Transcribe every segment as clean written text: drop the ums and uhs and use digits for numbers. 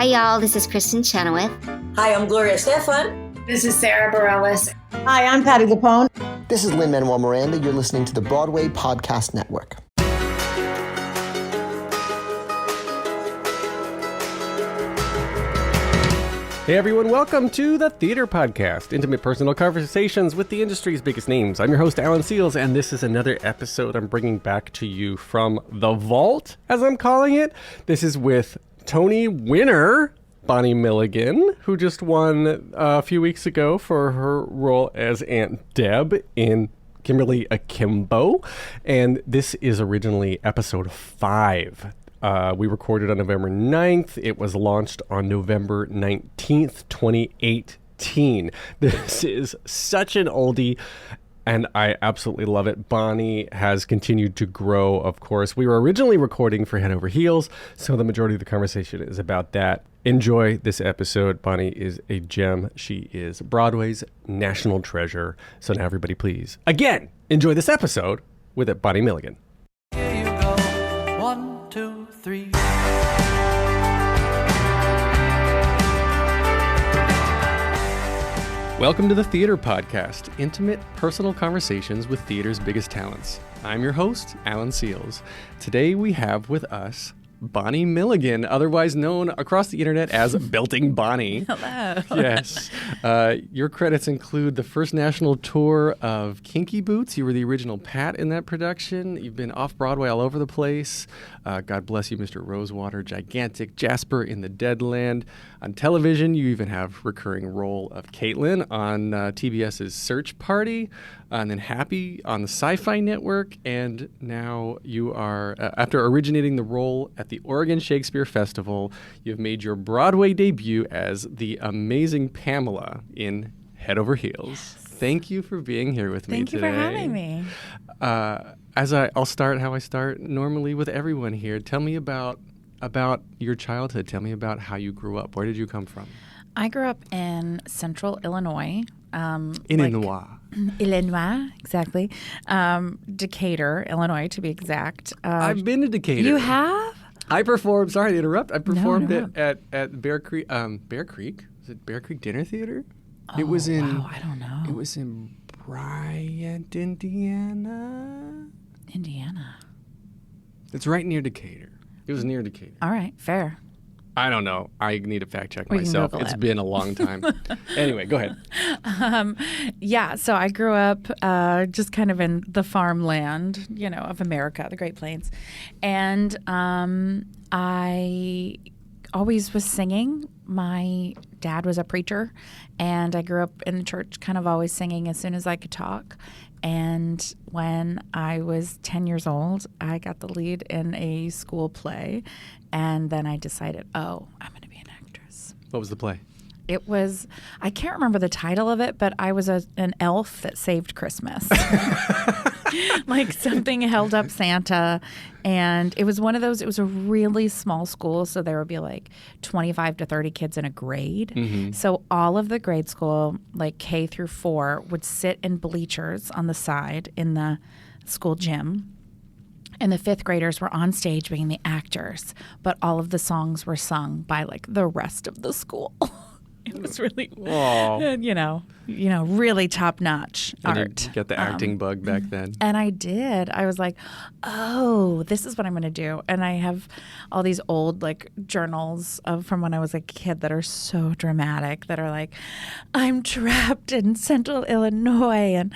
Hi, y'all. This is Kristen Chenoweth. Hi, I'm Gloria Stefan. This is Sarah Bareilles. Hi, I'm Patty Lapone. This is Lin-Manuel Miranda. You're listening to the Broadway Podcast Network. Hey everyone, welcome to the Theater Podcast, intimate personal conversations with the industry's biggest names. I'm your host, Alan Seals, and this is another episode I'm bringing back to you from the vault, as I'm calling it. This is with Tony winner, Bonnie Milligan, who just won a few weeks ago for her role as Aunt Deb in Kimberly Akimbo, and this is originally episode 5. We recorded on November 9th. It was launched on November 19th, 2018. This is such an oldie, and I absolutely love it. Bonnie has continued to grow, of course. We were originally recording for Head Over Heels, so the majority of the conversation is about that. Enjoy this episode. Bonnie is a gem. She is Broadway's national treasure. So now everybody please, again, enjoy this episode with Bonnie Milligan. Here you go. 1, 2, 3. Welcome to the Theater Podcast, intimate personal conversations with theater's biggest talents. I'm your host, Alan Seals. Today we have with us Bonnie Milligan, otherwise known across the internet as Belting Bonnie. Hello. Yes. Your credits include the first national tour of Kinky Boots. You were the original Pat in that production. You've been off Broadway all over the place. God Bless You, Mr. Rosewater, Gigantic, Jasper in the Deadland. On television, you even have recurring role of Caitlin on TBS's Search Party, and then Happy on the Sci-Fi Network, and now you are, after originating the role at the Oregon Shakespeare Festival, you've made your Broadway debut as the amazing Pamela in Head Over Heels. Yes. Thank you for being here with me today. Thank you for having me. I'll start how I start normally with everyone here. Tell me about your childhood. Tell me about how you grew up. Where did you come from? I grew up in central Illinois. Illinois, exactly. Decatur, Illinois, to be exact. I've been to Decatur. You have? I performed. Sorry to interrupt. I performed No. at Bear Creek. Bear Creek? Was it Bear Creek Dinner Theater? Oh, it was in. Wow, I don't know. It was in Bryant, Indiana. Indiana. It's right near Decatur. It was near Decatur. All right, fair. I don't know. I need to fact check We can myself. Google It's it. been a long time. Anyway, go ahead. So I grew up just kind of in the farmland, of America, the Great Plains. And I always was singing. My dad was a preacher, and I grew up in the church kind of always singing as soon as I could talk. And when I was 10 years old, I got the lead in a school play, and then I decided, I'm going to be an actress. What was the play? It was, I can't remember the title of it, but I was an elf that saved Christmas. Like something held up Santa. And it was one of those, it was a really small school. So there would be like 25 to 30 kids in a grade. Mm-hmm. So all of the grade school, like K through 4, would sit in bleachers on the side in the school gym. And the 5th graders were on stage being the actors. But all of the songs were sung by like the rest of the school. It was really, really top-notch art. Did you get the acting bug back then? And I did. I was like, this is what I'm going to do. And I have all these old journals from when I was a kid that are so dramatic, that are like, I'm trapped in central Illinois, and,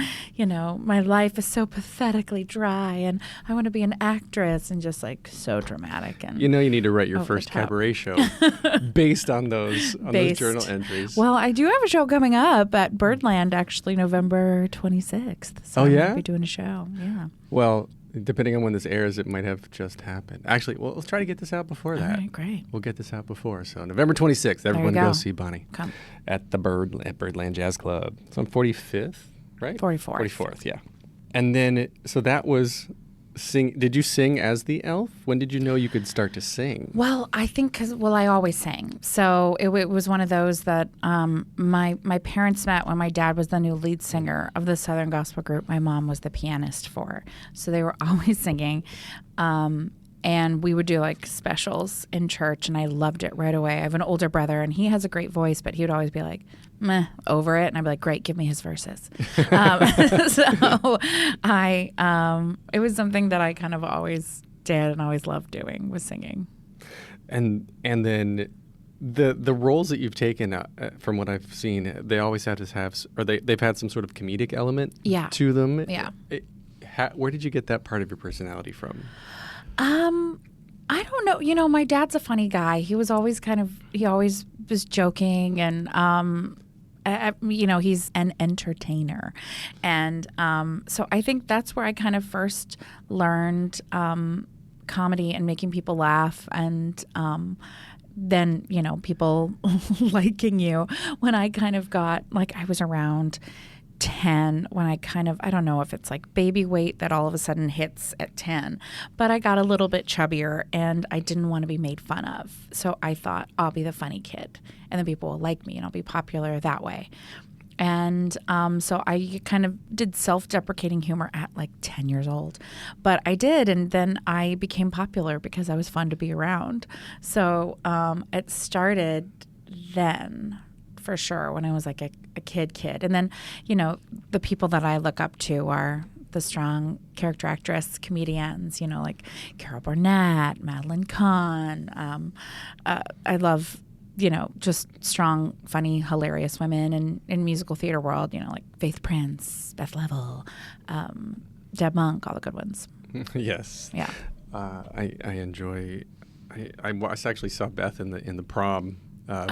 my life is so pathetically dry, and I want to be an actress, and just so dramatic. And you need to write your first cabaret show based on those journal entries. Well, I do have a show coming up at Birdland, actually, November 26th. So oh, yeah? I'll be doing a show, yeah. Well, depending on when this airs, it might have just happened. Actually, let's try to get this out before that. All right, great. We'll get this out before. So November 26th, everyone go see Bonnie. Come. At the Birdland Jazz Club. It's on 45th, right? 44th. 44th, yeah. And then, so that was... Did you sing as the elf? When did you know you could start to sing? Well, I think I always sang. So it was one of those that my parents met when my dad was the new lead singer of the Southern Gospel group my mom was the pianist for. So they were always singing. And we would do like specials in church, and I loved it right away. I have an older brother, and he has a great voice, but he would always be like, meh, over it. And I'd be like, great, give me his verses. So it was something that I kind of always did and always loved doing, was singing. And then the roles that you've taken, from what I've seen, they always have to have, or they've had some sort of comedic element to them. Yeah. Where did you get that part of your personality from? I don't know. You know, my dad's a funny guy. He was always he always was joking, and you know, he's an entertainer. And so I think that's where I kind of first learned comedy and making people laugh, and then, you know, people liking you. When I kind of got, like, I was around 10 when I don't know if it's like baby weight that all of a sudden hits at 10, but I got a little bit chubbier and I didn't want to be made fun of. So I thought, I'll be the funny kid and then people will like me and I'll be popular that way. And so I kind of did self-deprecating humor at like 10 years old. But I did, and then I became popular because I was fun to be around. So it started then, for sure, when I was like a kid. And then, you know, the people that I look up to are the strong character actress comedians, you know, like Carol Burnett, Madeline Kahn. I love, you know, just strong, funny, hilarious women in musical theater world, you know, like Faith Prince, Beth Level, Deb Monk, all the good ones. Yes. Yeah. I enjoy. I actually saw Beth in the prom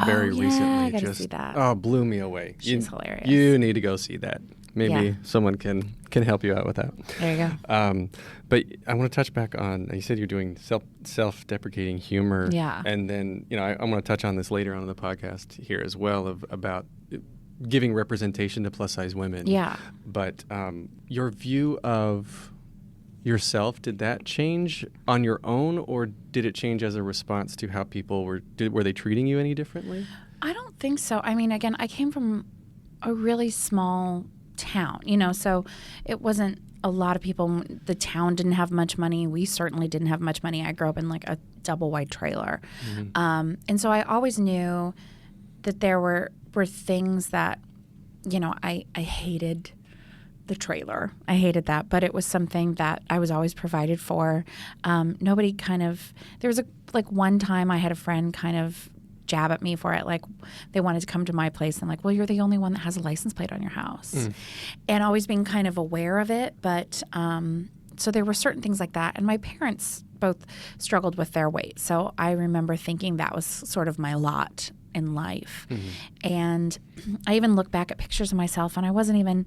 very recently. I gotta see that. Blew me away. She's hilarious. You need to go see that. Maybe someone can help you out with that. There you go. But I want to touch back on, you said you're doing self-deprecating humor. Yeah. And then, you know, I'm going to touch on this later on in the podcast here as well, about giving representation to plus-size women. Yeah. But your view of yourself, did that change on your own, or did it change as a response to how people were they treating you any differently? I don't think so. I mean, again, I came from a really small town, you know, so it wasn't a lot of people. The town didn't have much money. We certainly didn't have much money. I grew up in like a double wide trailer. Mm-hmm. And so I always knew that there were things that, you know, I hated the trailer. I hated that, but it was something that I was always provided for. Nobody there was one time I had a friend kind of jab at me for it. Like, they wanted to come to my place and like, well, you're the only one that has a license plate on your house. And always being kind of aware of it. But so there were certain things like that. And my parents both struggled with their weight. So I remember thinking that was sort of my lot in life. Mm-hmm. And I even look back at pictures of myself, and I wasn't even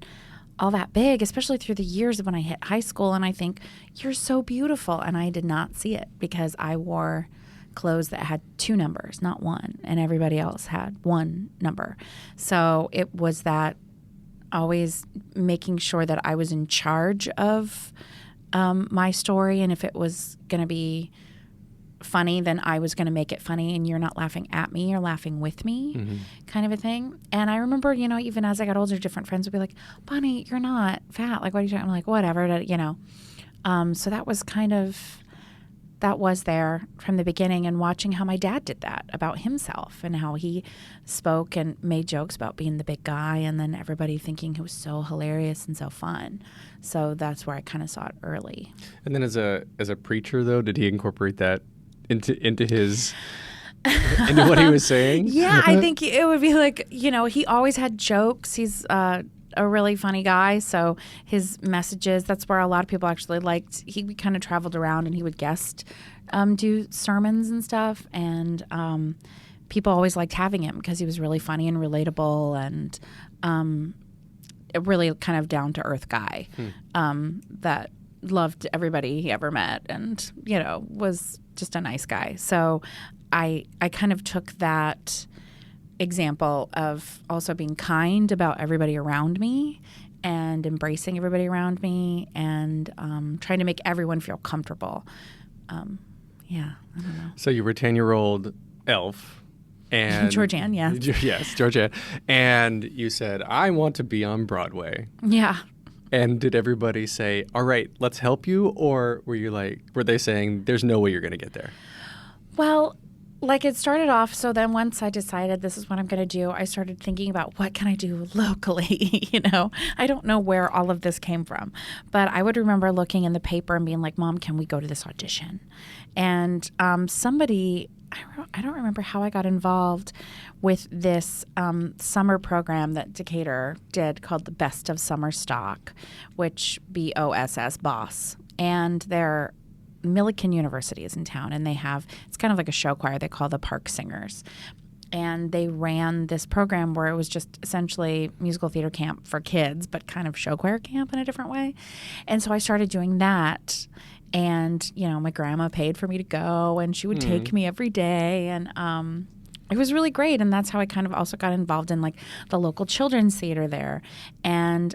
all that big, especially through the years of when I hit high school. And I think, you're so beautiful. And I did not see it because I wore clothes that had 2 numbers, not 1, and everybody else had 1 number. So it was that always making sure that I was in charge of my story, and if it was going to be funny, then I was going to make it funny, and you're not laughing at me, you're laughing with me, mm-hmm. kind of a thing. And I remember, you know, even as I got older, different friends would be like, Bonnie, you're not fat. Like, what are you talking? I'm like, whatever, you know. So that was there from the beginning, and watching how my dad did that about himself and how he spoke and made jokes about being the big guy, and then everybody thinking he was so hilarious and so fun. So that's where I kind of saw it early. And then as a preacher, though, did he incorporate that into his into what he was saying? Yeah, I think it would be like, you know, he always had jokes. He's a really funny guy, so his messages, that's where a lot of people actually liked. He kind of traveled around and he would guest do sermons and stuff, and people always liked having him because he was really funny and relatable, and a really kind of down-to-earth guy that loved everybody he ever met, and, you know, was just a nice guy. So I kind of took that example of also being kind about everybody around me and embracing everybody around me, and trying to make everyone feel comfortable. Yeah, I don't know. So you were a 10-year-old elf. And Georgianne, yes, Georgianne. And you said, I want to be on Broadway. Yeah. And did everybody say, all right, let's help you? Or were they saying, there's no way you're going to get there? Well, like it started off, so then once I decided this is what I'm going to do, I started thinking about what can I do locally, I don't know where all of this came from, but I would remember looking in the paper and being like, Mom, can we go to this audition? And somebody, I don't remember how I got involved with this summer program that Decatur did called the Best of Summer Stock, which BOSS, Boss. And they're Milligan University is in town, and it's kind of like a show choir they call the Park Singers. And they ran this program where it was just essentially musical theater camp for kids, but kind of show choir camp in a different way. And so I started doing that. And, my grandma paid for me to go, and she would take me every day. And it was really great. And that's how I kind of also got involved in, like, the local children's theater there. And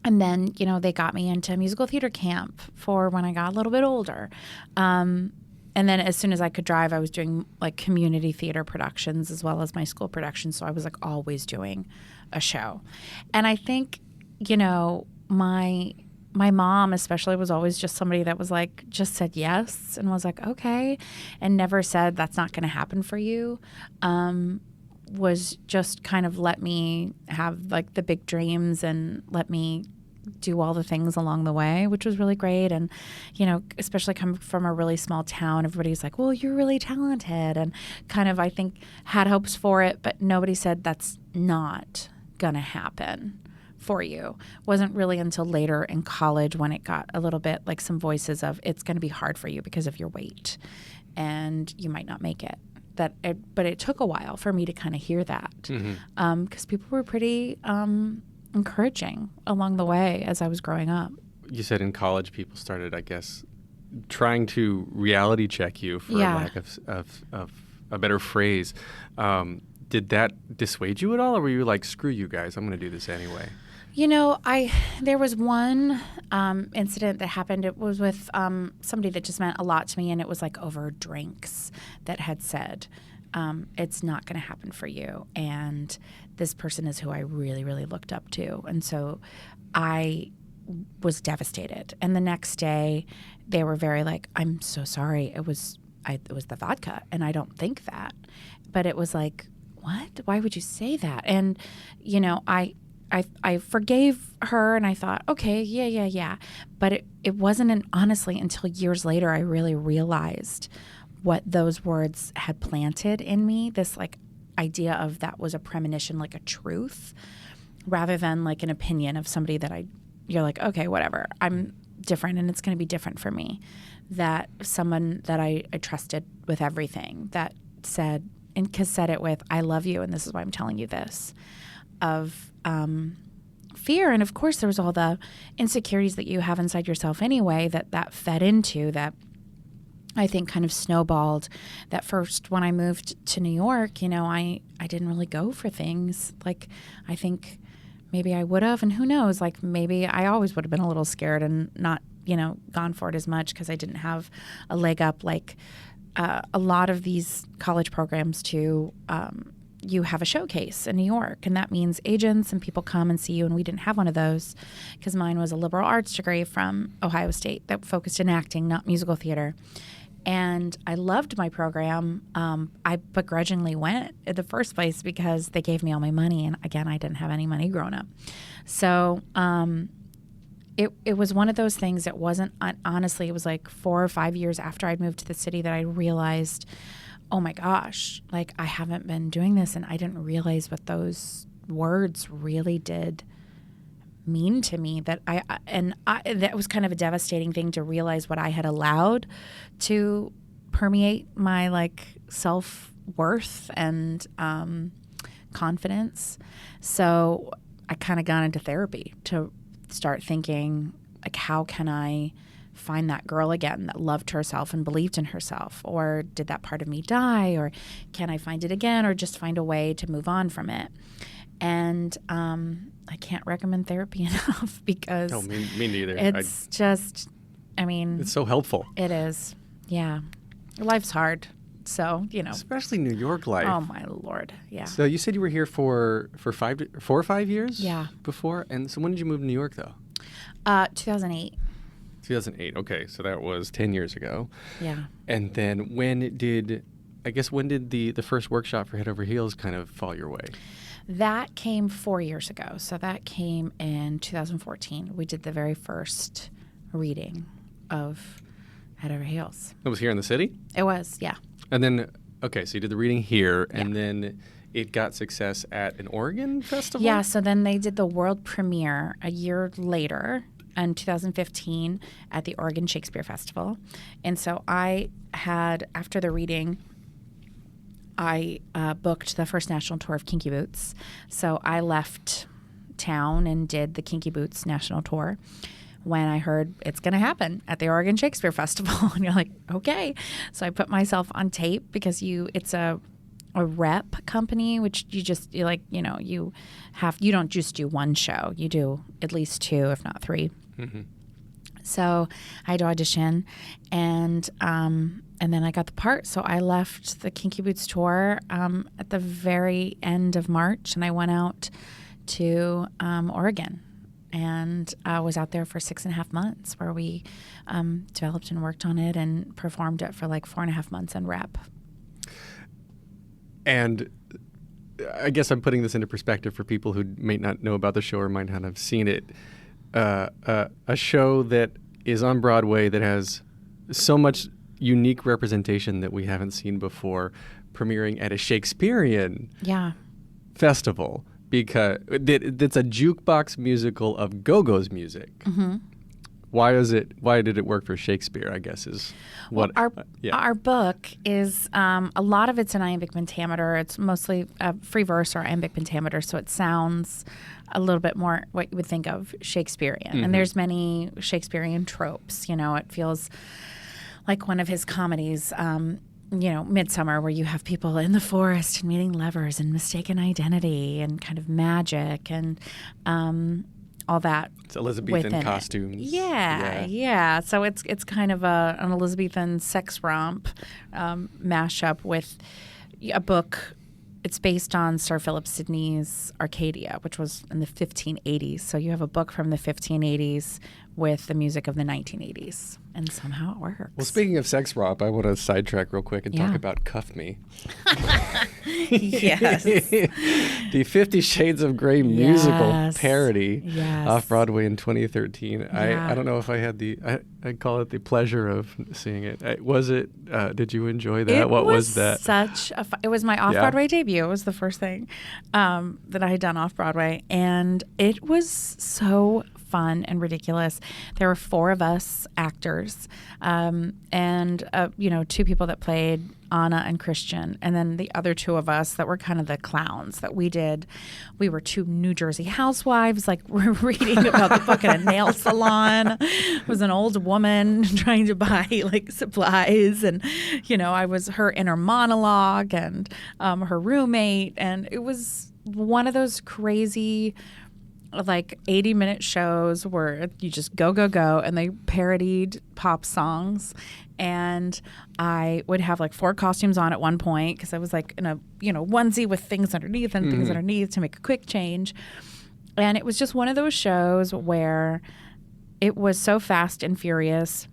then, they got me into musical theater camp for when I got a little bit older. And then as soon as I could drive, I was doing, like, community theater productions as well as my school productions. So I was, like, always doing a show. And I think, my mom especially was always just somebody that was like, just said yes and was like, okay, and never said that's not going to happen for you. Was just kind of let me have like the big dreams and let me do all the things along the way, which was really great. And, especially coming from a really small town, everybody's like, well, you're really talented, and kind of, I think, had hopes for it, but nobody said that's not going to happen for you. Wasn't really until later in college when it got a little bit like some voices of it's going to be hard for you because of your weight and you might not make it. But it took a while for me to kind of hear that because people were pretty encouraging along the way as I was growing up. You said in college people started, I guess, trying to reality check you, for a lack of a better phrase. Did that dissuade you at all, or were you like, screw you guys, I'm going to do this anyway? There was one incident that happened. It was with somebody that just meant a lot to me, and it was like over drinks that had said, it's not going to happen for you. And this person is who I really, really looked up to. And so I was devastated. And the next day they were very like, I'm so sorry. It was the vodka, and I don't think that. But it was like, what? Why would you say that? And, I forgave her, and I thought, okay, yeah. But it wasn't honestly until years later I really realized what those words had planted in me, this like idea of that was a premonition, like a truth, rather than like an opinion of somebody that you're like, okay, whatever, I'm different and it's going to be different for me. That someone that I trusted with everything that said it with, I love you and this is why I'm telling you this, of fear. And of course there was all the insecurities that you have inside yourself anyway that fed into that. I think kind of snowballed. That first, when I moved to New York, I didn't really go for things. Like, I think maybe I would have, and who knows, like maybe I always would have been a little scared and not, gone for it as much because I didn't have a leg up like a lot of these college programs too. You have a showcase in New York, and that means agents and people come and see you, and we didn't have one of those because mine was a liberal arts degree from Ohio State that focused in acting, not musical theater. And I loved my program. I begrudgingly went in the first place because they gave me all my money. And again, I didn't have any money growing up. So it was one of those things that wasn't, honestly, it was like 4 or 5 years after I'd moved to the city that I realized, oh my gosh, like I haven't been doing this. And I didn't realize what those words really did mean to me, that that was kind of a devastating thing to realize what I had allowed to permeate my like self-worth and confidence. So I kind of got into therapy to start thinking, like, how can I find that girl again that loved herself and believed in herself? Or did that part of me die? Or can I find it again, or just find a way to move on from it? And I can't recommend therapy enough because me neither. It's just, I mean, it's so helpful. It is. Yeah. Life's hard. So, Especially New York life. oh my Lord. Yeah. So you said you were here for 4 or 5 years? Yeah. Before? And so when did you move to New York, though? 2008. 2008. Okay, so that was 10 years ago. Yeah. And then when did the first workshop for Head Over Heels kind of fall your way? That came 4 years ago. So that came in 2014. We did the very first reading of Head Over Heels. It was here in the city? It was, yeah. And then, okay, so you did the reading here, and then it got success at an Oregon festival? Yeah, so then they did the world premiere a year later in 2015 at the Oregon Shakespeare Festival. And so I had, after the reading, I booked the first national tour of Kinky Boots. So I left town and did the Kinky Boots national tour when I heard it's going to happen at the Oregon Shakespeare Festival. And you're like, okay. So I put myself on tape because it's a rep company, which you don't just do one show. You do at least 2, if not 3. Mm-hmm. So I had to audition, and then I got the part. So I left the Kinky Boots tour at the very end of March, and I went out to Oregon. And I was out there for 6.5 months, where we developed and worked on it and performed it for like 4.5 months in rep. And I guess I'm putting this into perspective for people who may not know about the show or might not have seen it. A show that is on Broadway that has so much unique representation that we haven't seen before, premiering at a Shakespearean festival. Because it's a jukebox musical of go-go's music. Mm-hmm. Why did it work for Shakespeare, I guess, is what... Well, our book is, a lot of it's in iambic pentameter. It's mostly free verse or iambic pentameter, so it sounds a little bit more what you would think of Shakespearean. Mm-hmm. And there's many Shakespearean tropes. It feels like one of his comedies, Midsummer, where you have people in the forest and meeting lovers and mistaken identity and kind of magic and all that. It's Elizabethan costumes. Yeah. So it's kind of an Elizabethan sex romp mashup with a book. It's based on Sir Philip Sidney's Arcadia, which was in the 1580s. So you have a book from the 1580s with the music of the 1980s. And somehow it works. Well, speaking of sex romp, I want to sidetrack real quick and talk about Cuff Me. Yes. The 50 Shades of Grey musical parody off Broadway in 2013. I don't know if I had I'd call it the pleasure of seeing it. Did you enjoy that? What was that? It was my off-Broadway debut. It was the first thing that I had done off-Broadway. And it was so fun and ridiculous. There were 4 of us actors, and 2 people that played Anna and Christian, and then the other 2 of us that were kind of the clowns that we did. We were 2 New Jersey housewives, like we're reading about the book in a nail salon. It was an old woman trying to buy like supplies, and I was her inner monologue and her roommate, and it was one of those crazy, like 80-minute shows where you just go, and they parodied pop songs. And I would have like 4 costumes on at one point because I was like in a onesie with things underneath and things underneath to make a quick change. And it was just one of those shows where it was so fast and furious.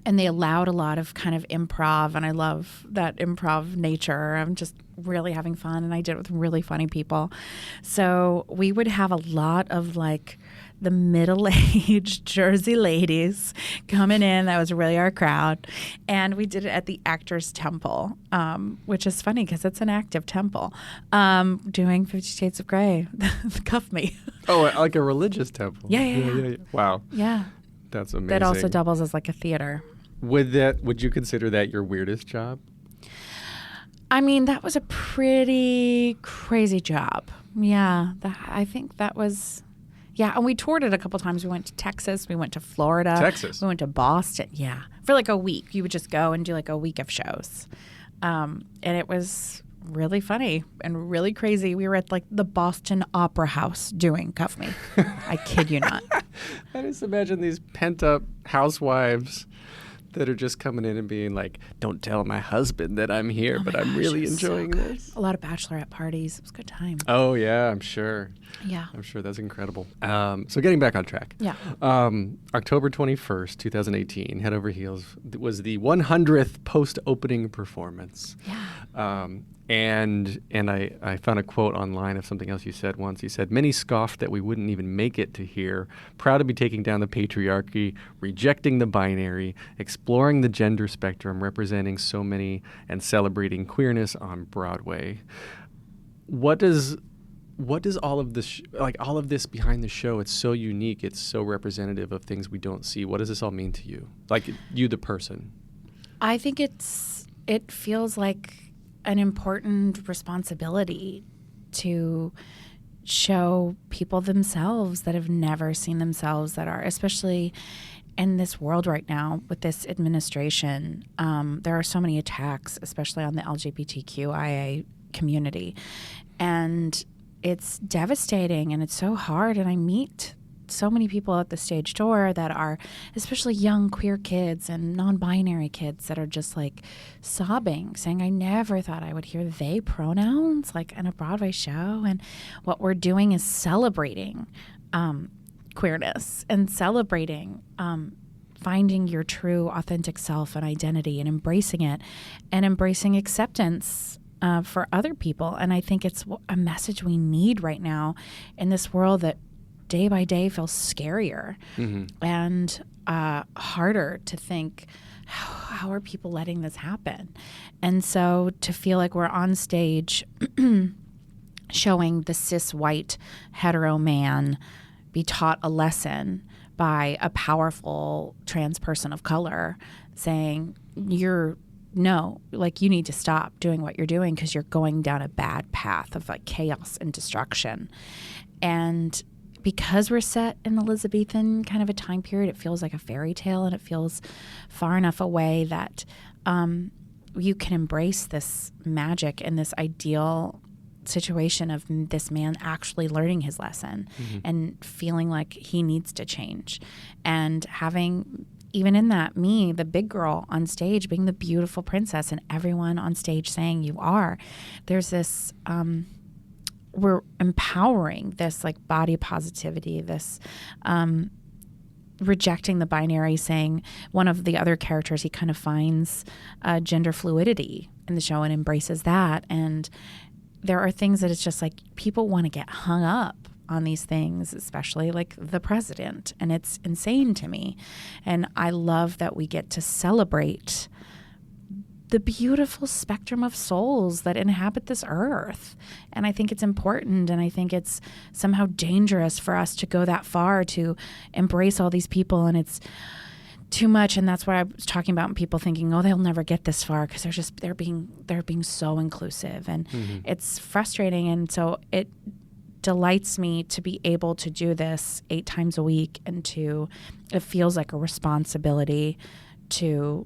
And they allowed a lot of kind of improv, and I love that improv nature. I'm just really having fun, and I did it with really funny people. So we would have a lot of like the middle-aged Jersey ladies coming in. That was really our crowd. And we did it at the Actors Temple, which is funny because it's an active temple, doing 50 Shades of Grey. Cuff Me. Oh, like a religious temple. Yeah. Wow. Yeah. That's amazing. That also doubles as like a theater. Would you consider that your weirdest job? I mean, that was a pretty crazy job. Yeah, I think that was. Yeah, and we toured it a couple times. We went to Texas. We went to Florida. Texas. We went to Boston. Yeah, for like a week. You would just go and do like a week of shows, and it was really funny and really crazy. We were at like the Boston Opera House doing Cuff Me. I kid you not. I just imagine these pent up housewives that are just coming in and being like, don't tell my husband that I'm here, but I'm really enjoying this. A lot of bachelorette parties. It was a good time. Oh, yeah, I'm sure. Yeah. I'm sure that's incredible. So getting back on track. Yeah. October 21st, 2018, Head Over Heels was the 100th post-opening performance. Yeah. And I found a quote online of something else you said once. You said, many scoffed that we wouldn't even make it to here, proud to be taking down the patriarchy, rejecting the binary, exploring the gender spectrum, representing so many, and celebrating queerness on Broadway. What does all of this, all of this behind the show, it's so unique, it's so representative of things we don't see. What does this all mean to you? Like you, the person? I think it feels like an important responsibility to show people themselves that have never seen themselves, that are, especially in this world right now with this administration, there are so many attacks, especially on the LGBTQIA community. And it's devastating and it's so hard. And I meet so many people at the stage door that are, especially young queer kids and non-binary kids, that are just like sobbing, saying, I never thought I would hear they pronouns like in a Broadway show. And what we're doing is celebrating queerness and celebrating finding your true authentic self and identity and embracing it and embracing acceptance for other people. And I think it's a message we need right now in this world that day by day feels scarier and harder to think, how are people letting this happen? And so to feel like we're on stage showing the cis white hetero man be taught a lesson by a powerful trans person of color saying, you need to stop doing what you're doing because you're going down a bad path of like chaos and destruction. And because we're set in Elizabethan kind of a time period, it feels like a fairy tale, and it feels far enough away that you can embrace this magic and this ideal situation of this man actually learning his lesson and feeling like he needs to change. And having, even in that, me, the big girl on stage, being the beautiful princess, and everyone on stage saying you are, there's this... we're empowering this like body positivity, this rejecting the binary, saying one of the other characters, he kind of finds gender fluidity in the show and embraces that. And there are things that it's just like people want to get hung up on these things, especially like the president. And it's insane to me. And I love that we get to celebrate the beautiful spectrum of souls that inhabit this earth. And I think it's important, and I think it's somehow dangerous for us to go that far to embrace all these people, and it's too much. And that's what I was talking about, people thinking, oh, they'll never get this far because they're being so inclusive, and it's frustrating. And so it delights me to be able to do this 8 times a week, and it feels like a responsibility to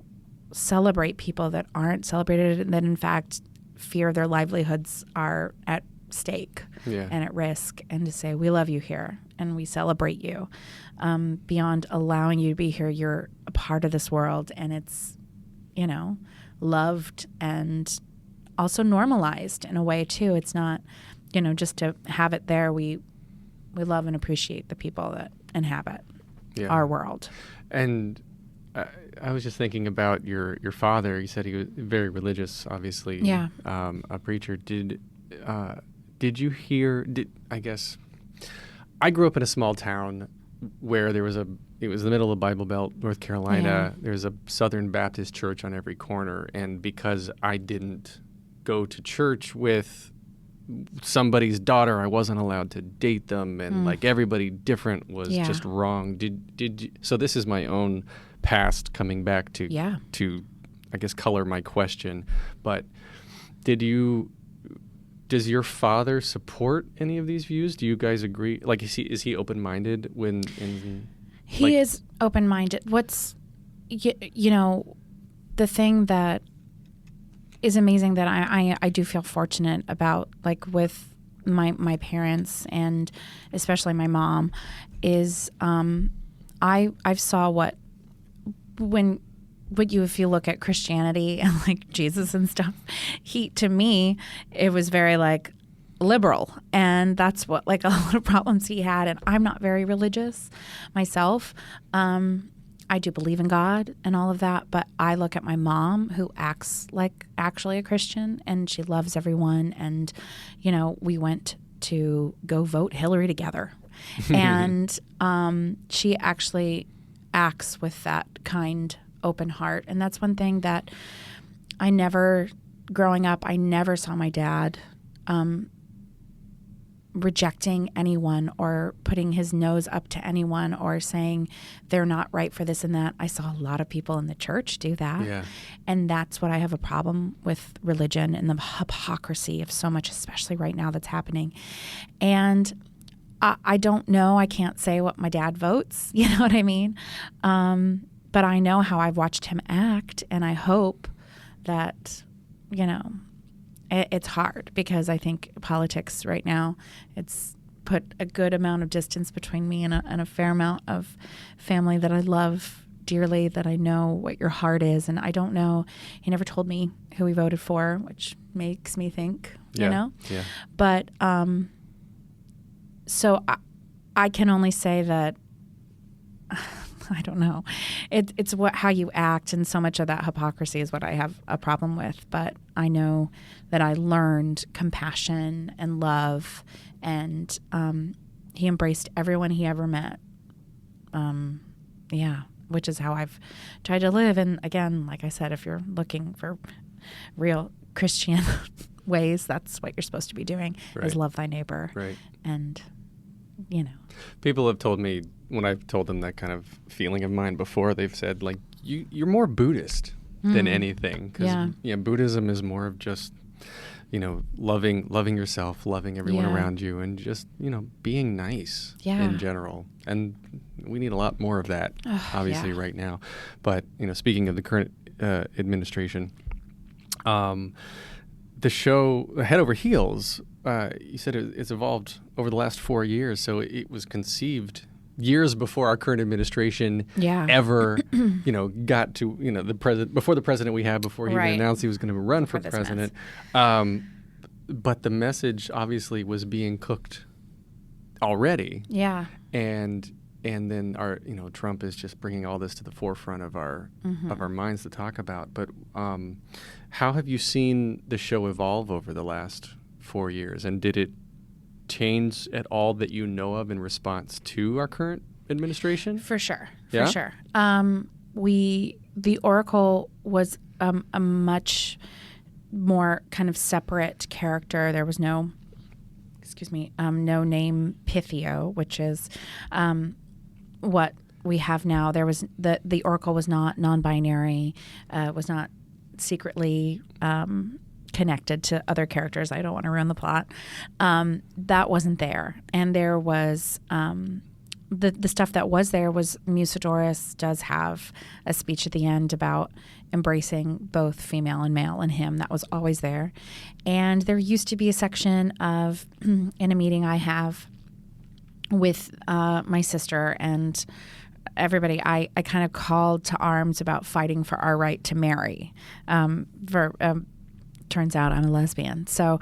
celebrate people that aren't celebrated, and that in fact fear their livelihoods are at stake and at risk, and to say, we love you here and we celebrate you. Beyond allowing you to be here, you're a part of this world, and it's, loved and also normalized in a way too. It's not, just to have it there. We love and appreciate the people that inhabit our world. And I was just thinking about your father. You said he was very religious, obviously. Yeah. A preacher. Did you hear? I guess I grew up in a small town where it was the middle of the Bible Belt, North Carolina. There's a Southern Baptist church on every corner, and because I didn't go to church with somebody's daughter, I wasn't allowed to date them, and like everybody different was just wrong. Did you, so this is my own past coming back to I guess color my question, but does your father support any of these views? Do you guys agree? Like, is he open-minded he is open-minded. What's the thing that is amazing that I do feel fortunate about, like with my parents and especially my mom, is I saw what when if you look at Christianity and like Jesus and stuff, to me, it was very like liberal, and that's what like a lot of problems he had. And I'm not very religious myself. I do believe in God and all of that, but I look at my mom, who acts like actually a Christian, and she loves everyone. And, we went to go vote Hillary together. And she actually acts with that kind, open heart. And that's one thing that growing up, I never saw my dad rejecting anyone or putting his nose up to anyone or saying they're not right for this and that. I saw a lot of people in the church do that. Yeah. And that's what I have a problem with religion and the hypocrisy of so much, especially right now, that's happening. And I don't know. I can't say what my dad votes. You know what I mean? But I know how I've watched him act, and I hope that, it's hard, because I think politics right now, it's put a good amount of distance between me and a fair amount of family that I love dearly, that I know what your heart is. And I don't know. He never told me who he voted for, which makes me think, Yeah. But so I can only say that I don't know. It's how you act, and so much of that hypocrisy is what I have a problem with. But I know that I learned compassion and love, and he embraced everyone he ever met. Which is how I've tried to live. And again, like I said, if you're looking for real Christian ways, that's what you're supposed to be doing, is love thy neighbor. Right. And, People have told me, when I've told them that kind of feeling of mine before, they've said, like, you're more Buddhist than anything. Because Buddhism is more of just, loving yourself, loving everyone around you, and just, being nice in general. And we need a lot more of that, obviously, right now. But, speaking of the current administration, the show Head Over Heels, you said it's evolved over the last 4 years, so it was conceived years before our current administration ever, got to, the president, before the president we had, before he even announced he was going to run for president. But the message obviously was being cooked already. Yeah. And then our, Trump is just bringing all this to the forefront of our minds to talk about. But how have you seen the show evolve over the last 4 years, and did it change at all that you know of in response to our current administration? For sure. The Oracle was a much more kind of separate character. There was no name Pythio, which is what we have now. There was the Oracle was not non-binary, was not secretly connected to other characters. I don't want to ruin the plot. That wasn't there. And there was the stuff that was there was Musidorus does have a speech at the end about embracing both female and male in him. That was always there. And there used to be a section of, in a meeting I have with my sister and everybody, I kind of called to arms about fighting for our right to marry. Turns out I'm a lesbian. So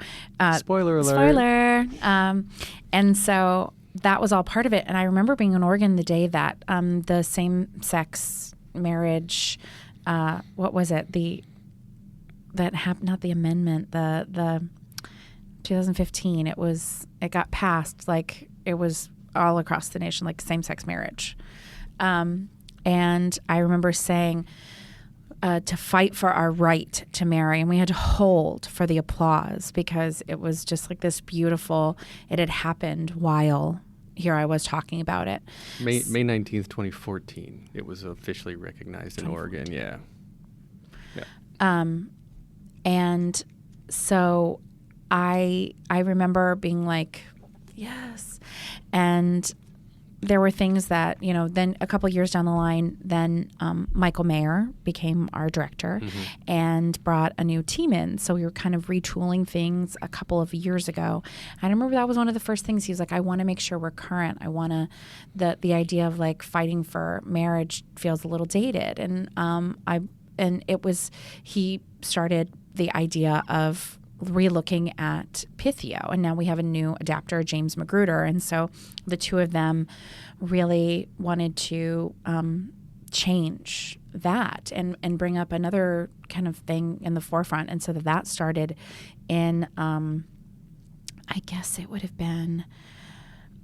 spoiler alert. Spoiler. And so that was all part of it. And I remember being in Oregon the day that the same-sex marriage, what was it? That happened, not the amendment, the 2015. It got passed, like it was all across the nation, like same-sex marriage. And I remember saying to fight for our right to marry, and we had to hold for the applause because it was just like this beautiful, it had happened while here I was talking about it. May 19th, 2014, it was officially recognized in Oregon, yeah. And so I remember being like, yes. And there were things that, then a couple years down the line, then Michael Mayer became our director and brought a new team in. So we were kind of retooling things a couple of years ago. And I remember that was one of the first things. He was like, I want to make sure we're current. I want to, the idea of like fighting for marriage feels a little dated. And and he started the idea of re-looking at Pythio, and now we have a new adapter, James Magruder, and so the two of them really wanted to change that and bring up another kind of thing in the forefront, and so that started in I guess it would have been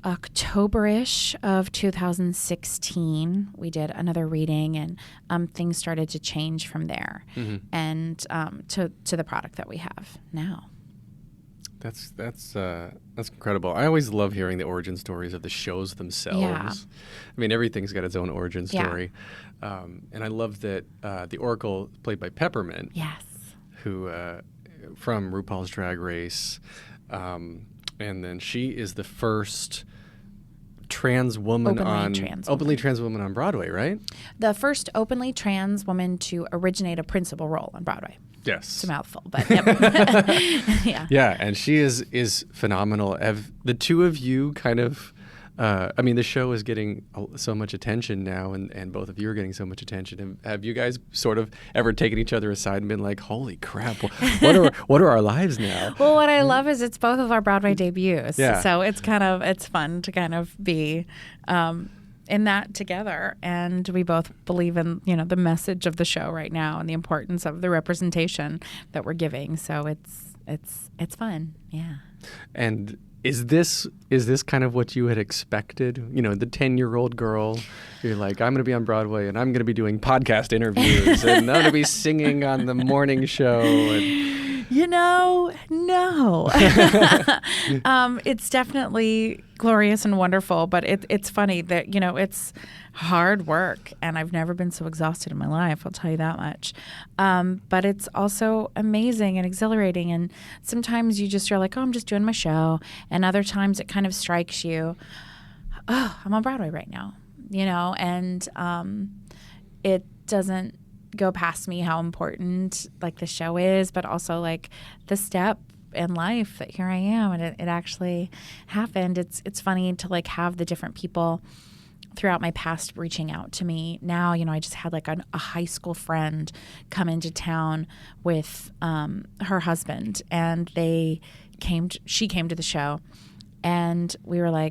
October-ish of 2016. We did another reading, and things started to change from there, and to the product that we have now. That's incredible. I always love hearing the origin stories of the shows themselves. Yeah. I mean, everything's got its own origin story, and I love that the Oracle, played by Peppermint, Yes. who from RuPaul's Drag Race, and then she is the first openly trans woman on Broadway, right? The first openly trans woman to originate a principal role on Broadway. Yes. It's a mouthful, but yep. Yeah. Yeah, and she is phenomenal. Have the two of you kind of, I mean, the show is getting so much attention now, and both of you are getting so much attention. Have you guys sort of ever taken each other aside and been like, holy crap, what are our lives now? Well, what I love is it's both of our Broadway debuts. Yeah. So it's fun to kind of be in that together. And we both believe in, the message of the show right now and the importance of the representation that we're giving. So it's fun. Yeah. And is this kind of what you had expected? The 10-year-old girl, you're like, I'm going to be on Broadway and I'm going to be doing podcast interviews and I'm going to be singing on the morning show. No. It's definitely glorious and wonderful, but it's funny that, it's hard work, and I've never been so exhausted in my life, I'll tell you that much. But it's also amazing and exhilarating, and sometimes you're like, oh, I'm just doing my show, and other times it kind of strikes you, oh, I'm on Broadway right now, and it doesn't go past me how important like the show is, but also like the step in life that here I am and it actually happened. It's funny to like have the different people throughout my past reaching out to me. Now, I just had like a high school friend come into town with her husband, and she came to the show. And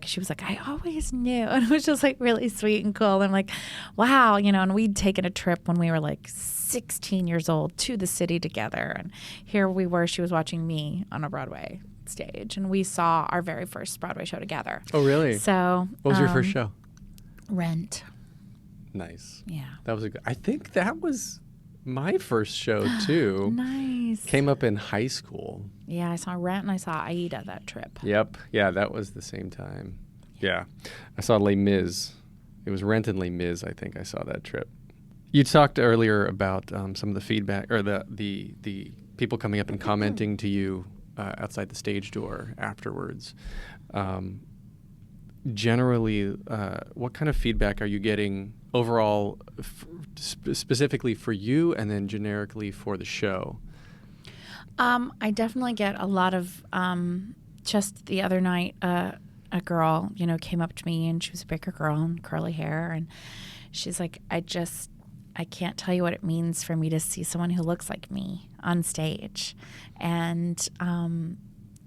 she was like, I always knew. And it was just like really sweet and cool. And I'm like, wow, and we'd taken a trip when we were like 16 years old to the city together. And here we were, she was watching me on a Broadway stage. And we saw our very first Broadway show together. Oh, really? So. What was your first show? Rent. Nice. Yeah. That was I think that was my first show too. Nice. Came up in high school. Yeah, I saw Rent and I saw Aida that trip. Yep. Yeah, that was the same time. Yeah. I saw Les Mis. It was Rent and Les Mis, I think I saw that trip. You talked earlier about some of the feedback or the people coming up and commenting to you outside the stage door afterwards. Generally, what kind of feedback are you getting overall, specifically for you, and then generically for the show? I definitely get a lot of, just the other night, a girl, came up to me, and she was a bigger girl and curly hair, and she's like, I can't tell you what it means for me to see someone who looks like me on stage, and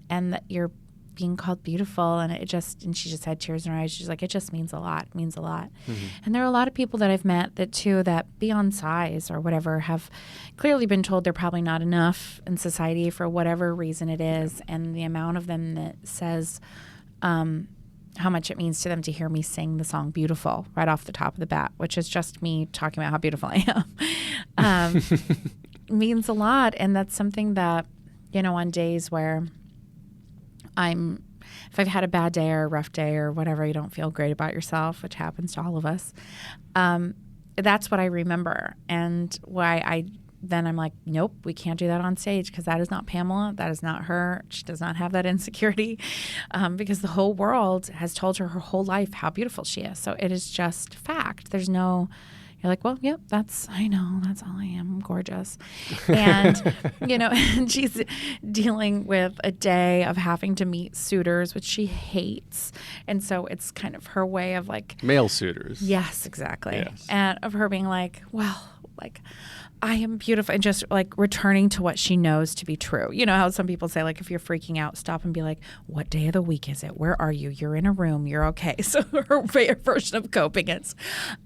that you're being called beautiful, and she just had tears in her eyes. She's like, it just means a lot. It means a lot. Mm-hmm. And there are a lot of people that I've met that beyond size or whatever have clearly been told they're probably not enough in society for whatever reason it is. And the amount of them that says how much it means to them to hear me sing the song Beautiful right off the top of the bat, which is just me talking about how beautiful I am, means a lot. And that's something that, on days where if I've had a bad day or a rough day or whatever, you don't feel great about yourself, which happens to all of us. That's what I remember, and why I'm like, nope, we can't do that on stage because that is not Pamela. That is not her. She does not have that insecurity because the whole world has told her whole life how beautiful she is. So it is just fact. There's no. You're like, well, yep, I know, that's all I am. I'm gorgeous. And, and she's dealing with a day of having to meet suitors, which she hates. And so it's kind of her way of like. Male suitors. Yes, exactly. Yes. And of her being like, well, like, I am beautiful, and just like returning to what she knows to be true. You know how some people say, like, if you're freaking out, stop and be like, what day of the week is it? Where are you? You're in a room. You're okay. So her version of coping is,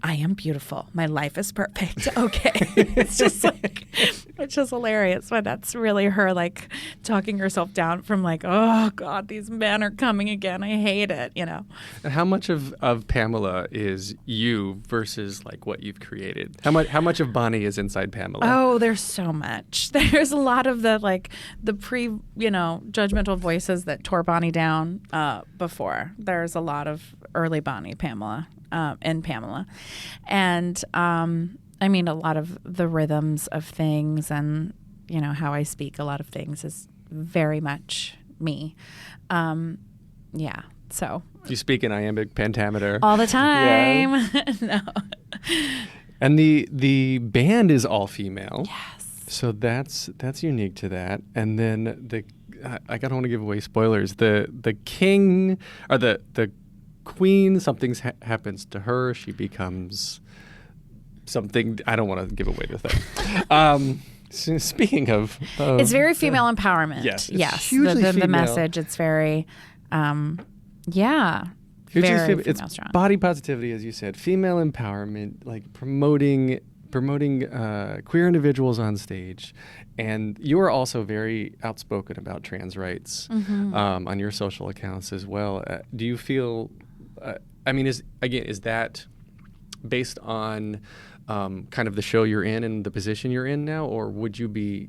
I am beautiful. My life is perfect. Okay. It's just like, it's just hilarious. But that's really her, like, talking herself down from like, oh God, these men are coming again. I hate it, you know. And how much of Pamela is you versus like what you've created? How much of Bonnie is inside Pamela? Oh, there's so much. There's a lot of the judgmental voices that tore Bonnie down before. There's a lot of early Bonnie Pamela and Pamela. And I mean, a lot of the rhythms of things and, you know, how I speak a lot of things is very much me. Yeah. So you speak in iambic pentameter all the time. Yeah. No. And the band is all female. Yes. So that's unique to that. And then I don't want to give away spoilers. The king or the queen, something happens to her. She becomes something. I don't want to give away the thing. So speaking of, it's very female empowerment. Yes. Yes. Hugely The female. message. It's very, yeah. Very it's female strong. body positivity, as you said, female empowerment, like promoting queer individuals on stage. And you are also very outspoken about trans rights on your social accounts as well. Do you feel, is that based on kind of the show you're in and the position you're in now, or would you be,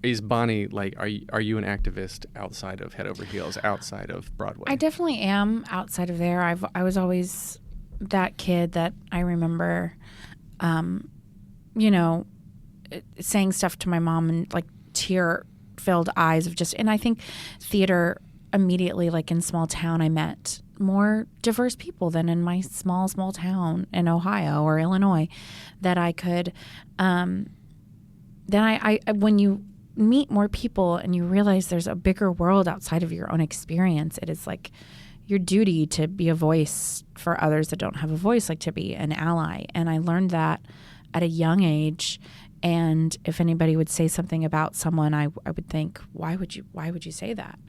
is Bonnie like, are you an activist outside of Head Over Heels, outside of Broadway? I definitely am outside of there. I was always that kid that I remember, saying stuff to my mom and like tear-filled eyes of just, and I think theater immediately, like in small town, I met more diverse people than in my small town in Ohio or Illinois that I could, then I when you meet more people and you realize there's a bigger world outside of your own experience, it is like your duty to be a voice for others that don't have a voice, like to be an ally. And I learned that at a young age. And if anybody would say something about someone, I would think, why would you say that?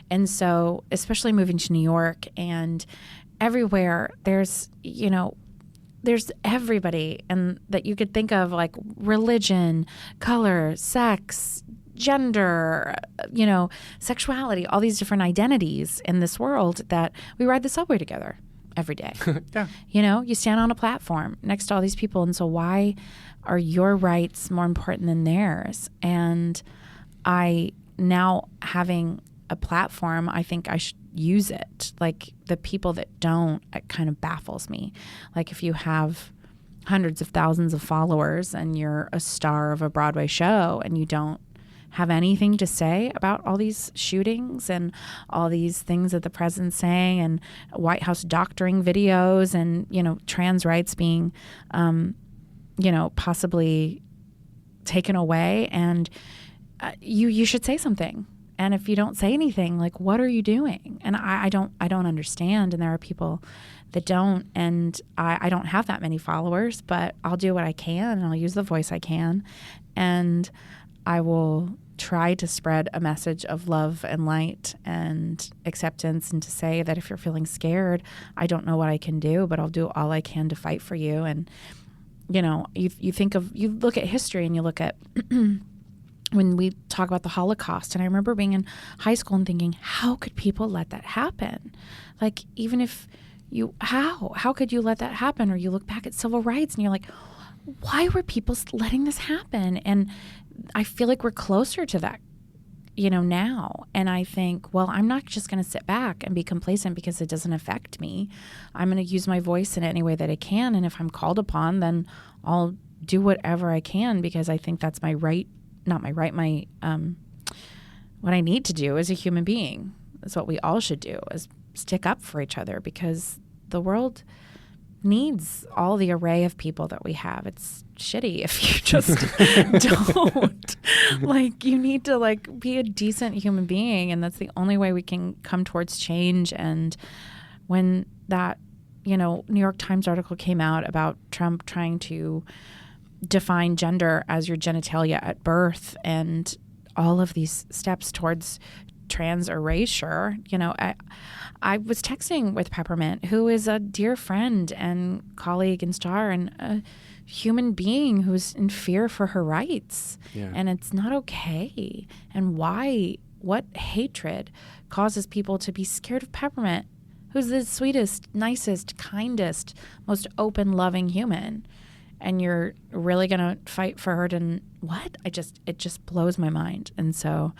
And so, especially moving to New York and everywhere, there's everybody and that you could think of, like religion, color, sex, gender, sexuality, all these different identities in this world that we ride the subway together every day. Yeah. You stand on a platform next to all these people. And so why are your rights more important than theirs? And I, now having a platform, I think I should use it. Like the people that don't, it kind of baffles me. Like if you have hundreds of thousands of followers and you're a star of a Broadway show and you don't have anything to say about all these shootings and all these things that the president's saying and White House doctoring videos and, trans rights being, possibly taken away, and you should say something. And if you don't say anything, like, what are you doing? And I don't understand. And there are people that don't. And I don't have that many followers, but I'll do what I can and I'll use the voice I can. And I will try to spread a message of love and light and acceptance, and to say that if you're feeling scared, I don't know what I can do, but I'll do all I can to fight for you. And, you look at history and you look at when we talk about the Holocaust, and I remember being in high school and thinking, how could people let that happen? Like, even if how could you let that happen? Or you look back at civil rights and you're like, why were people letting this happen? And I feel like we're closer to that, now. And I think, well, I'm not just going to sit back and be complacent because it doesn't affect me. I'm going to use my voice in any way that I can. And if I'm called upon, then I'll do whatever I can, because I think that's my right, not my right, what I need to do as a human being. That's what we all should do, is stick up for each other, because the world needs all the array of people that we have. It's shitty if you just don't. Like, you need to be a decent human being, and that's the only way we can come towards change. And when that, New York Times article came out about Trump trying to define gender as your genitalia at birth and all of these steps towards trans erasure. I was texting with Peppermint, who is a dear friend and colleague and star and a human being who's in fear for her rights. Yeah. And it's not okay. And what hatred causes people to be scared of Peppermint, who's the sweetest, nicest, kindest, most open, loving human. And you're really going to fight for her to what? It just blows my mind. And so,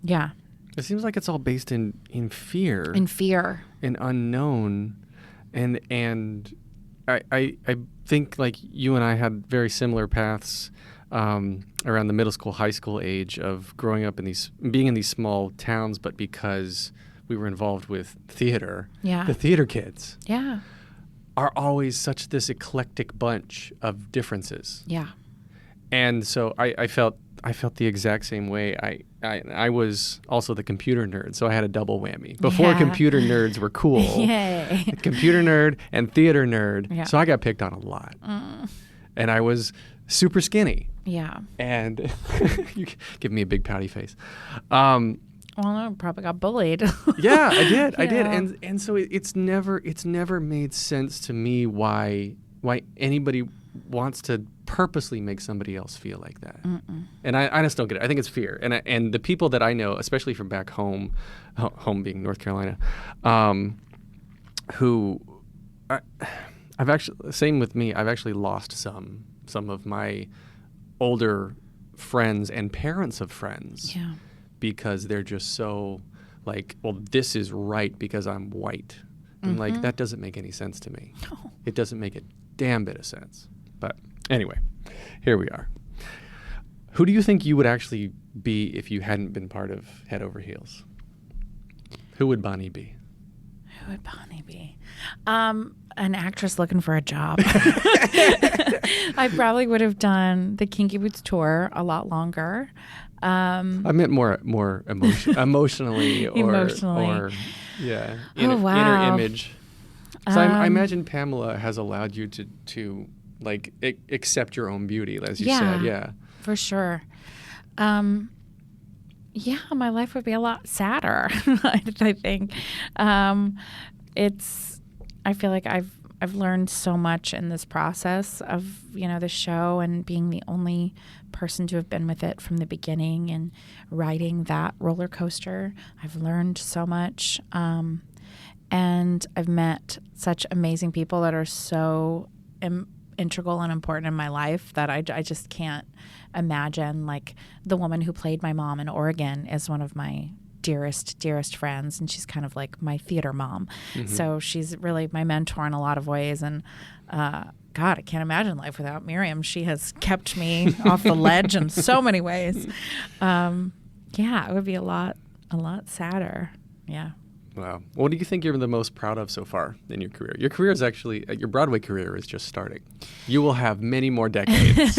yeah. It seems like it's all based in fear. In fear. In unknown. And I think like you and I had very similar paths around the middle school, high school age of growing up being in these small towns, but because we were involved with theater, the theater kids. Yeah. Are always such this eclectic bunch of differences. Yeah. And so I felt the exact same way. I was also the computer nerd, so I had a double whammy. Before computer nerds were cool. Yay. Computer nerd and theater nerd. Yeah. So I got picked on a lot. And I was super skinny. Yeah. And you give me a big pouty face. Well, I probably got bullied. Yeah, I did. I did. Yeah. And so it's never made sense to me why anybody wants to purposely make somebody else feel like that. Mm-mm. And I just don't get it. I think it's fear. And the people that I know, especially from back home being North Carolina, who I've actually, same with me, I've actually lost some of my older friends and parents of friends. Yeah. Because they're just so like, well, this is right because I'm white. And like, that doesn't make any sense to me. No. It doesn't make a damn bit of sense. But anyway, here we are. Who do you think you would actually be if you hadn't been part of Head Over Heels? Who would Bonnie be? Who would Bonnie be? An actress looking for a job. I probably would have done the Kinky Boots tour a lot longer. I meant more emotionally or yeah, inner image. So I imagine Pamela has allowed you to like accept your own beauty, as you said. Yeah, for sure. Yeah, my life would be a lot sadder. I think I feel like I've learned so much in this process of the show and being the only person to have been with it from the beginning and riding that roller coaster. I've learned so much, and I've met such amazing people that are so integral and important in my life that I just can't imagine. Like the woman who played my mom in Oregon is one of my dearest friends, and she's kind of like my theater mom. Mm-hmm. So she's really my mentor in a lot of ways, and God, I can't imagine life without Miriam. She has kept me off the ledge in so many ways. Yeah, it would be a lot sadder. Yeah. Wow. What do you think you're the most proud of so far in your career? Your career is actually, your Broadway career is just starting. You will have many more decades.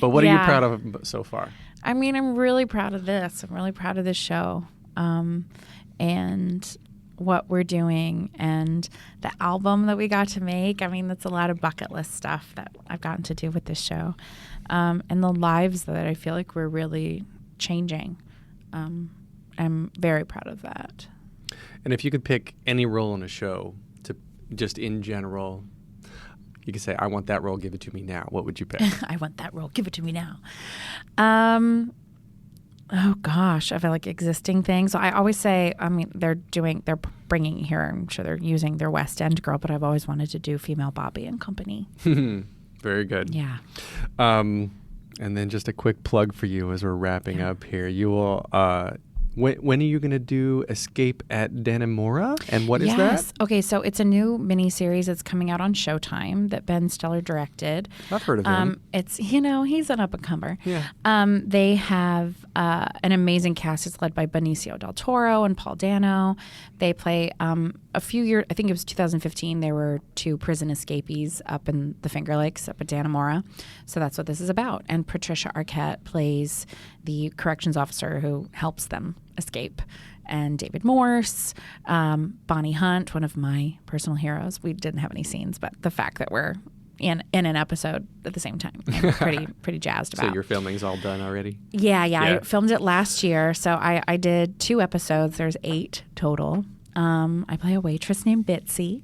But what are you proud of so far? I mean, I'm really proud of this. I'm really proud of this show. And what we're doing and the album that we got to make. I mean, that's a lot of bucket list stuff that I've gotten to do with this show. And the lives that I feel like we're really changing. I'm very proud of that. And if you could pick any role in a show to just in general, you could say, I want that role, give it to me now. What would you pick? I want that role, give it to me now. Oh gosh, I feel like existing things. So I always say, I mean, they're bringing here, I'm sure they're using their West End girl, but I've always wanted to do female Bobby and Company. Very good. Yeah. And then just a quick plug for you as we're wrapping up here. You will, when are you going to do Escape at Dannemora? And what is that? Okay, so it's a new miniseries that's coming out on Showtime that Ben Stiller directed. I've heard of him. It's, he's an up-and-comer. Yeah. They have an amazing cast. It's led by Benicio del Toro and Paul Dano. They play a few years, I think it was 2015, there were 2 prison escapees up in the Finger Lakes, up at Dannemora. So that's what this is about. And Patricia Arquette plays the corrections officer who helps them escape. And David Morse, Bonnie Hunt, one of my personal heroes. We didn't have any scenes, but the fact that we're in an episode at the same time. I'm pretty jazzed about. So your filming's all done already? Yeah. I filmed it last year. So I did 2 episodes. There's 8 total. I play a waitress named Bitsy.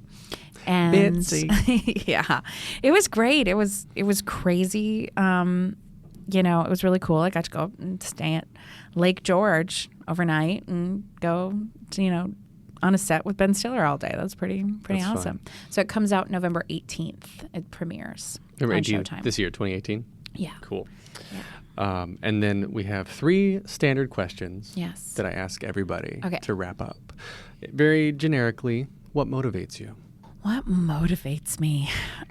And Bitsy. Yeah. It was great. It was crazy. It was really cool. I got to go and stay at Lake George overnight and go to, on a set with Ben Stiller all day. That was pretty That's awesome. Fun. So it comes out November 18th. It premieres November on 18th Showtime. This year, 2018? Yeah. Cool. Yeah. And then we have 3 standard questions Yes. that I ask everybody Okay. to wrap up. Very generically, what motivates you? What motivates me?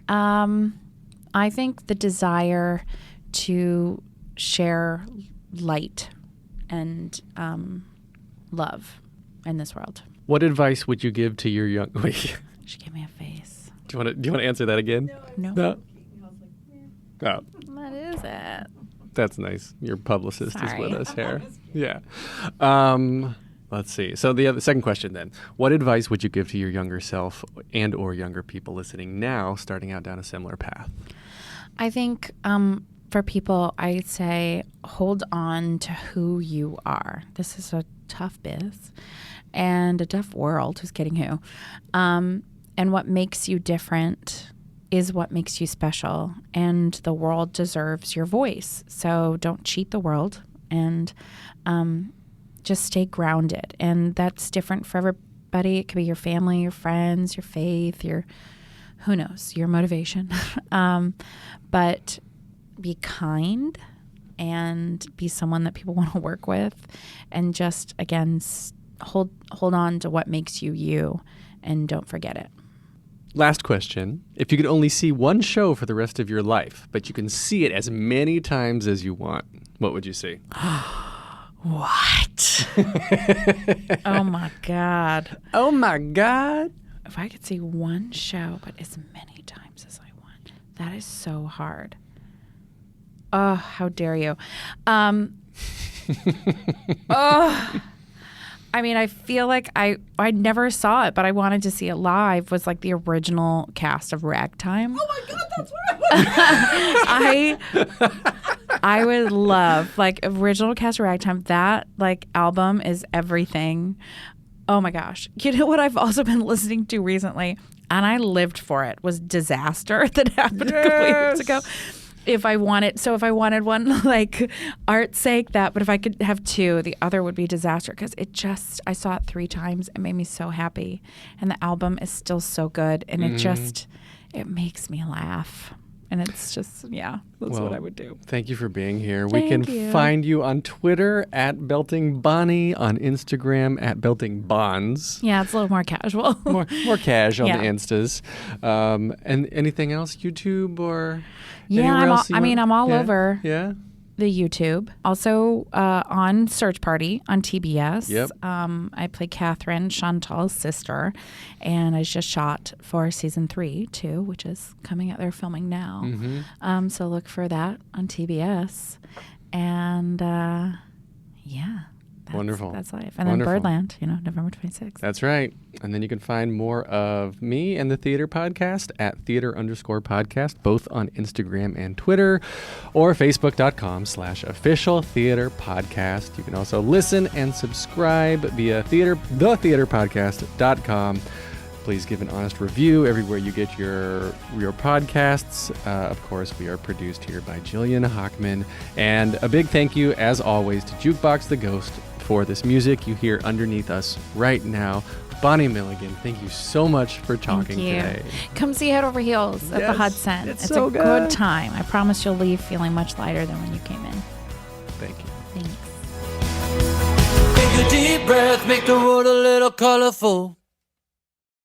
I think the desire to share light and love in this world. What advice would you give to your young... Wait. She gave me a face. Do you want to answer that again? No. Oh, What is it? that's nice. Your publicist is Sorry. with us here. Yeah. Let's see. So the second question then. What advice would you give to your younger self and or younger people listening now starting out down a similar path? I think for people, I'd say hold on to who you are. This is a tough biz and a tough world. Who's kidding who? And what makes you different is what makes you special. And the world deserves your voice. So don't cheat the world and just stay grounded. And that's different for everybody. It could be your family, your friends, your faith, who knows, your motivation. But be kind and be someone that people want to work with, and just, again, hold on to what makes you you, and don't forget it. Last question. If you could only see one show for the rest of your life, but you can see it as many times as you want, what would you see? What? Oh, my God. Oh, my God. If I could see one show, but as many times as I want, that is so hard. Oh, how dare you. I mean, I feel like I never saw it, but I wanted to see it live, was like the original cast of Ragtime. Oh my God, that's what I would love, like, original cast of Ragtime. That, like, album is everything. Oh my gosh. You know what I've also been listening to recently, and I lived for it, was Disaster that happened a couple years ago. If I wanted one, like, art's sake, that, but if I could have 2, the other would be Disaster, because I saw it 3 times. It made me so happy. And the album is still so good. And it makes me laugh. And it's just, that's what I would do. Thank you for being here. Thank we can you. find you on Twitter at Belting Bonnie, on Instagram at Belting Bonds. Yeah, it's a little more casual. More cash on Yeah. the Instas. And anything else, YouTube or Yeah, anywhere else you want? I'm all Yeah? over Yeah. the YouTube. Also on Search Party on TBS. Yep. I play Catherine, Chantal's sister, and I just shot for season 3 too, which is coming out. They're filming now. Mm-hmm. So look for that on TBS. And Wonderful. That's life. And Wonderful. then Birdland, November 26th. That's right. And then you can find more of me and the Theater Podcast at theater_podcast, both on Instagram and Twitter, or facebook.com/official theater podcast. You can also listen and subscribe via thetheaterpodcast.com. Please give an honest review everywhere you get your podcasts. Of course, we are produced here by Jillian Hockman. And a big thank you, as always, to Jukebox the Ghost for this music you hear underneath us right now. Bonnie Milligan, thank you so much for talking today. Come see Head Over Heels at the Yes, Hudson. it's It's so a good. good time. I promise you'll leave feeling much lighter than when you came in. Thank you. Thanks. Take a deep breath, make the world a little colorful.